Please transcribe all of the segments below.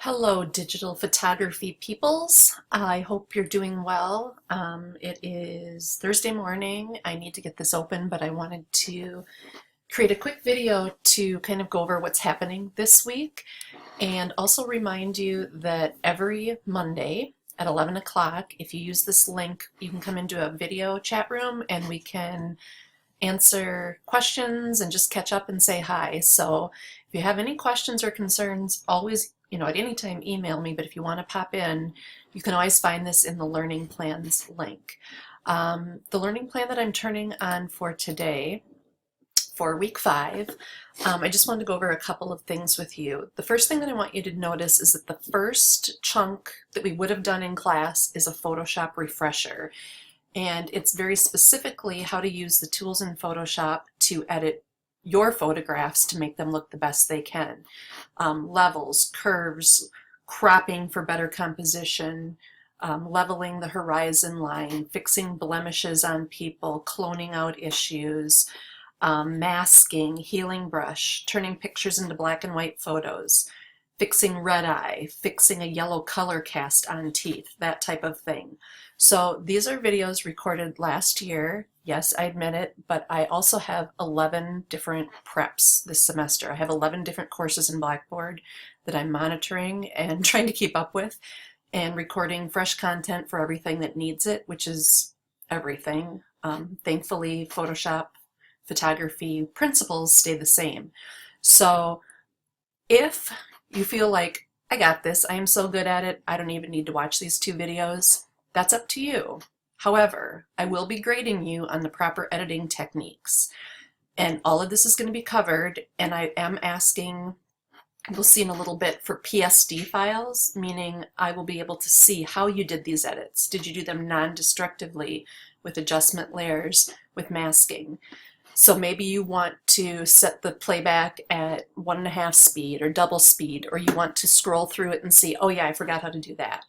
Hello, digital photography peoples. I hope you're doing well. It is Thursday morning. I need to get this open, but I wanted to create a quick video to kind of go over what's happening this week and also remind you that every Monday at 11 o'clock, if you use this link, you can come into a video chat room and we can answer questions and just catch up and say hi. So if you have any questions or concerns, always, at any time email me, but if you want to pop in, you can always find this in the learning plans link. The learning plan that I'm turning on for today, for week 5, I just wanted to go over a couple of things with you. The first thing that I want you to notice is that the first chunk that we would have done in class is a Photoshop refresher. And it's very specifically how to use the tools in Photoshop to edit your photographs to make them look the best they can. Levels, curves, cropping for better composition, leveling the horizon line, fixing blemishes on people, cloning out issues, masking, healing brush, turning pictures into black and white photos, fixing red eye, fixing a yellow color cast on teeth, that type of thing. So these are videos recorded last year. Yes, I admit it, but I also have 11 different preps this semester. I have 11 different courses in Blackboard that I'm monitoring and trying to keep up with and recording fresh content for everything that needs it, which is everything. Thankfully, Photoshop photography principles stay the same. So if you feel like, I got this, I am so good at it, I don't even need to watch these 2 videos, that's up to you. However, I will be grading you on the proper editing techniques. And all of this is going to be covered, and I am asking, we'll see in a little bit, for PSD files, meaning I will be able to see how you did these edits. Did you do them non-destructively with adjustment layers, with masking? So maybe you want to set the playback at 1.5 speed or double speed, or you want to scroll through it and see, oh yeah, I forgot how to do that.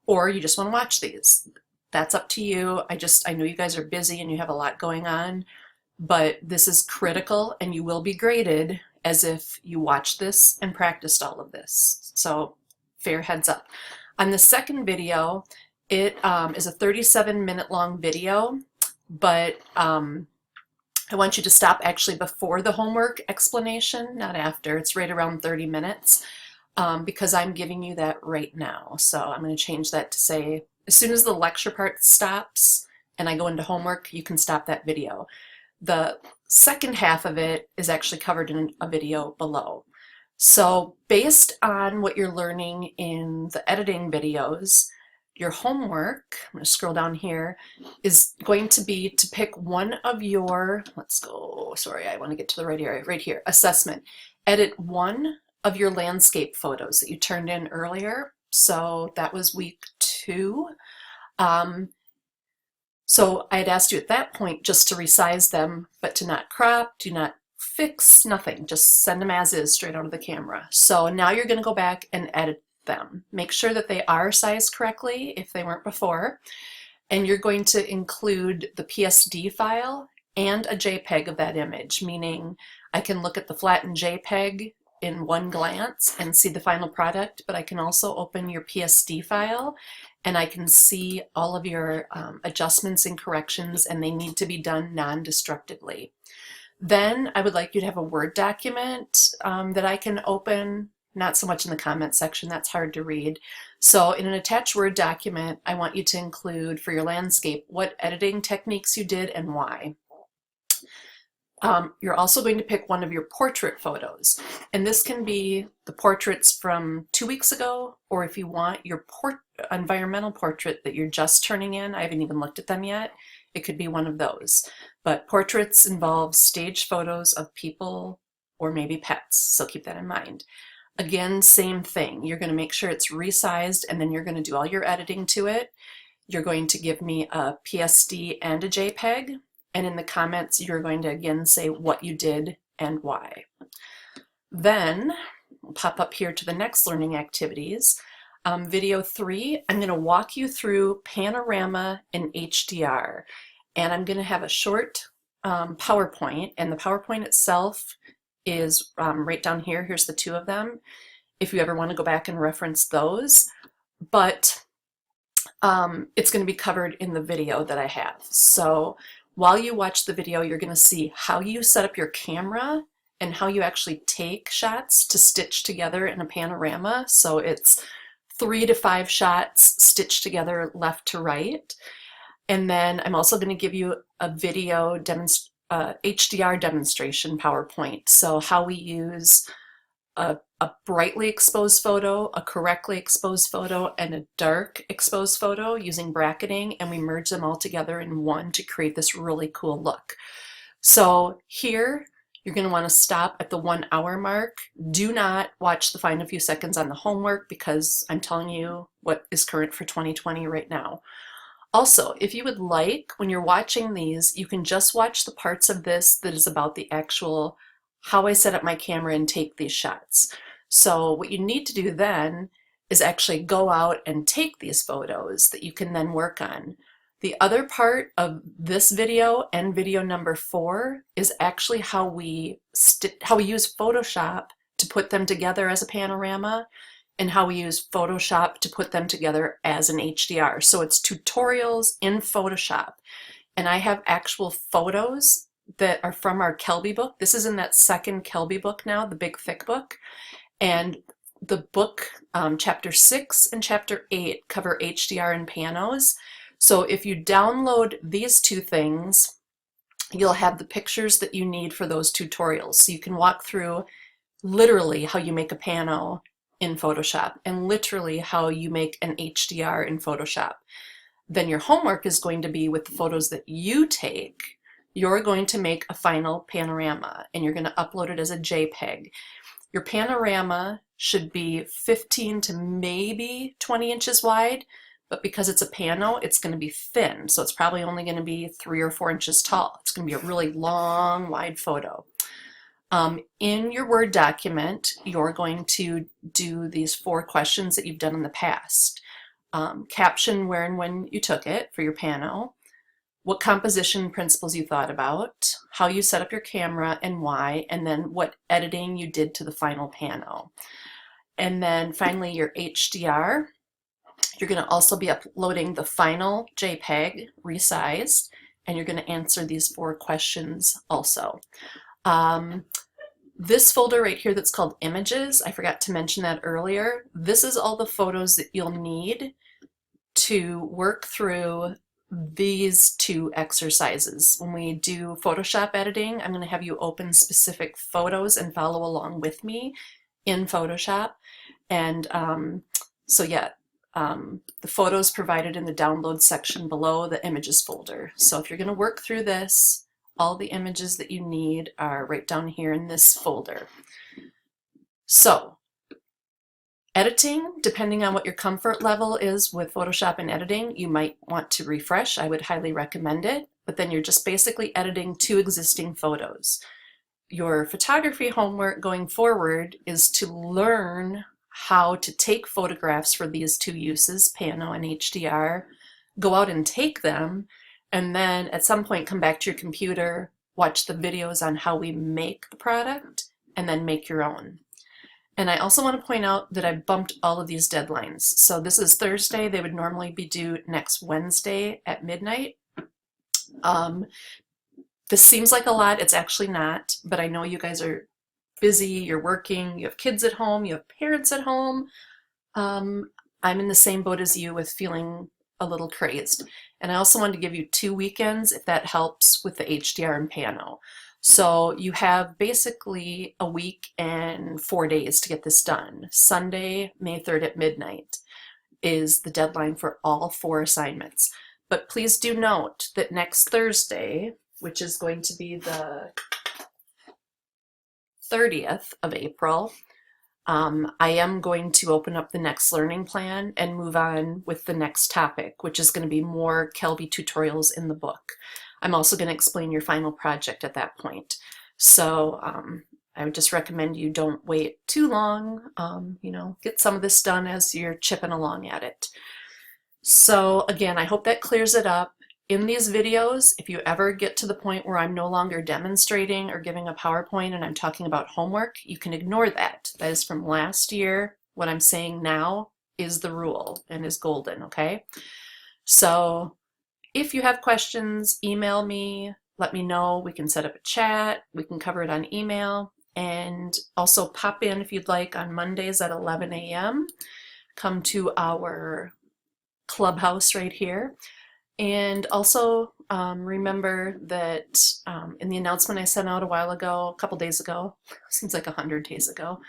Or you just want to watch these. That's up to you. I know you guys are busy and you have a lot going on, but this is critical and you will be graded as if you watched this and practiced all of this. So fair heads up. On the second video, it is a 37-minute long video, but I want you to stop actually before the homework explanation, not after. It's right around 30 minutes because I'm giving you that right now. So I'm going to change that to say, as soon as the lecture part stops and I go into homework, you can stop that video. The second half of it is actually covered in a video below. So based on what you're learning in the editing videos, your homework, I'm going to scroll down here, is going to be to pick one of your, let's go, sorry, I want to get to the right area, right here, assessment. Edit one of your landscape photos that you turned in earlier. So that was week 2. So I had asked you at that point just to resize them, but to not crop, do not fix, nothing. Just send them as is straight out of the camera. So now you're going to go back and edit them. Make sure that they are sized correctly if they weren't before. And you're going to include the PSD file and a JPEG of that image, meaning I can look at the flattened JPEG in one glance and see the final product, but I can also open your PSD file and I can see all of your adjustments and corrections, and they need to be done non-destructively. Then I would like you to have a Word document that I can open, not so much in the comment section, that's hard to read. So in an attached Word document, I want you to include for your landscape what editing techniques you did and why. You're also going to pick one of your portrait photos, and this can be the portraits from 2 weeks ago, or if you want your environmental portrait that you're just turning in, I haven't even looked at them yet, it could be one of those. But portraits involve staged photos of people or maybe pets, so keep that in mind. Again, same thing. You're going to make sure it's resized, and then you're going to do all your editing to it. You're going to give me a PSD and a JPEG, and in the comments you're going to again say what you did and why. Then we'll pop up here to the next learning activities. Video 3, I'm going to walk you through panorama in HDR, and I'm going to have a short PowerPoint, and the PowerPoint itself is right down here. Here's the 2 of them. if you ever want to go back and reference those. But it's going to be covered in the video that I have. So while you watch the video, you're going to see how you set up your camera and how you actually take shots to stitch together in a panorama. So it's 3 to 5 shots stitched together left to right. And then I'm also going to give you a video HDR demonstration PowerPoint. So how we use a brightly exposed photo, a correctly exposed photo, and a dark exposed photo using bracketing, and we merge them all together in one to create this really cool look. So here, you're going to want to stop at the 1 hour mark. Do not watch the final few seconds on the homework because I'm telling you what is current for 2020 right now. Also, if you would like, when you're watching these, you can just watch the parts of this that is about the actual how I set up my camera and take these shots. So what you need to do then is actually go out and take these photos that you can then work on. The other part of this video and video number 4 is actually how we use Photoshop to put them together as a panorama, and how we use Photoshop to put them together as an HDR. So it's tutorials in Photoshop. And I have actual photos that are from our Kelby book. This is in that second Kelby book now, the big thick book. And the book, chapter 6 and chapter 8 cover HDR and panos. So if you download these 2 things, you'll have the pictures that you need for those tutorials. So you can walk through literally how you make a pano in Photoshop and literally how you make an HDR in Photoshop. Then your homework is going to be with the photos that you take. You're going to make a final panorama and you're going to upload it as a JPEG. Your panorama should be 15 to maybe 20 inches wide, but because it's a pano, it's going to be thin. So it's probably only going to be 3 or 4 inches tall. It's going to be a really long, wide photo. In your Word document, you're going to do these 4 questions that you've done in the past. Caption where and when you took it for your pano, what composition principles you thought about, how you set up your camera and why, and then what editing you did to the final pano. And then finally your HDR. You're going to also be uploading the final JPEG resized, and you're going to answer these 4 questions also. This folder right here that's called Images, I forgot to mention that earlier. This is all the photos that you'll need to work through these 2 exercises. When we do Photoshop editing, I'm going to have you open specific photos and follow along with me in Photoshop. And so yeah, the photos provided in the download section below the images folder. So if you're going to work through this, all the images that you need are right down here in this folder. So editing, depending on what your comfort level is with Photoshop and editing, you might want to refresh. I would highly recommend it, but then you're just basically editing 2 existing photos. Your photography homework going forward is to learn how to take photographs for these 2 uses, pano and HDR, go out and take them, and then at some point come back to your computer, watch the videos on how we make the product, and then make your own. And I also want to point out that I bumped all of these deadlines. So this is Thursday. They would normally be due next Wednesday at midnight. This seems like a lot. It's actually not, but I know you guys are busy, you're working, you have kids at home, you have parents at home. I'm in the same boat as you with feeling a little crazed. And I also wanted to give you 2 weekends if that helps with the HDR and pano. So you have basically a week and 4 days to get this done. Sunday, May 3rd at midnight is the deadline for all 4 assignments. But please do note that next Thursday, which is going to be the 30th of April, I am going to open up the next learning plan and move on with the next topic, which is going to be more Kelby tutorials in the book. I'm also going to explain your final project at that point. So I would just recommend you don't wait too long. You know, get some of this done as you're chipping along at it. So again, I hope that clears it up. In these videos, if you ever get to the point where I'm no longer demonstrating or giving a PowerPoint and I'm talking about homework, you can ignore that. That is from last year. What I'm saying now is the rule and is golden, okay? So if you have questions, email me, let me know. We can set up a chat, we can cover it on email, and also pop in if you'd like on Mondays at 11 a.m. Come to our clubhouse right here. And also remember that in the announcement I sent out a while ago, a couple days ago, seems like 100 days ago,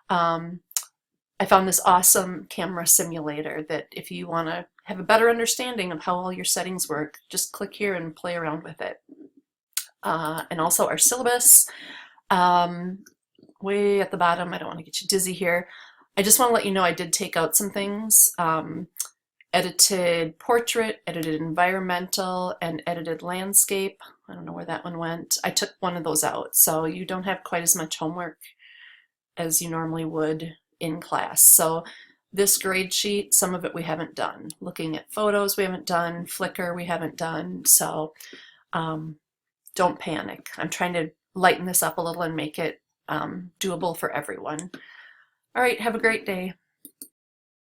I found this awesome camera simulator that if you want to have a better understanding of how all your settings work, just click here and play around with it. And also our syllabus, way at the bottom. I don't want to get you dizzy here. I just want to let you know I did take out some things. Edited portrait, edited environmental, and edited landscape. I don't know where that one went. I took one of those out, so you don't have quite as much homework as you normally would in class. So this grade sheet, some of it we haven't done. Looking at photos we haven't done, Flickr we haven't done, so don't panic. I'm trying to lighten this up a little and make it doable for everyone. All right, have a great day.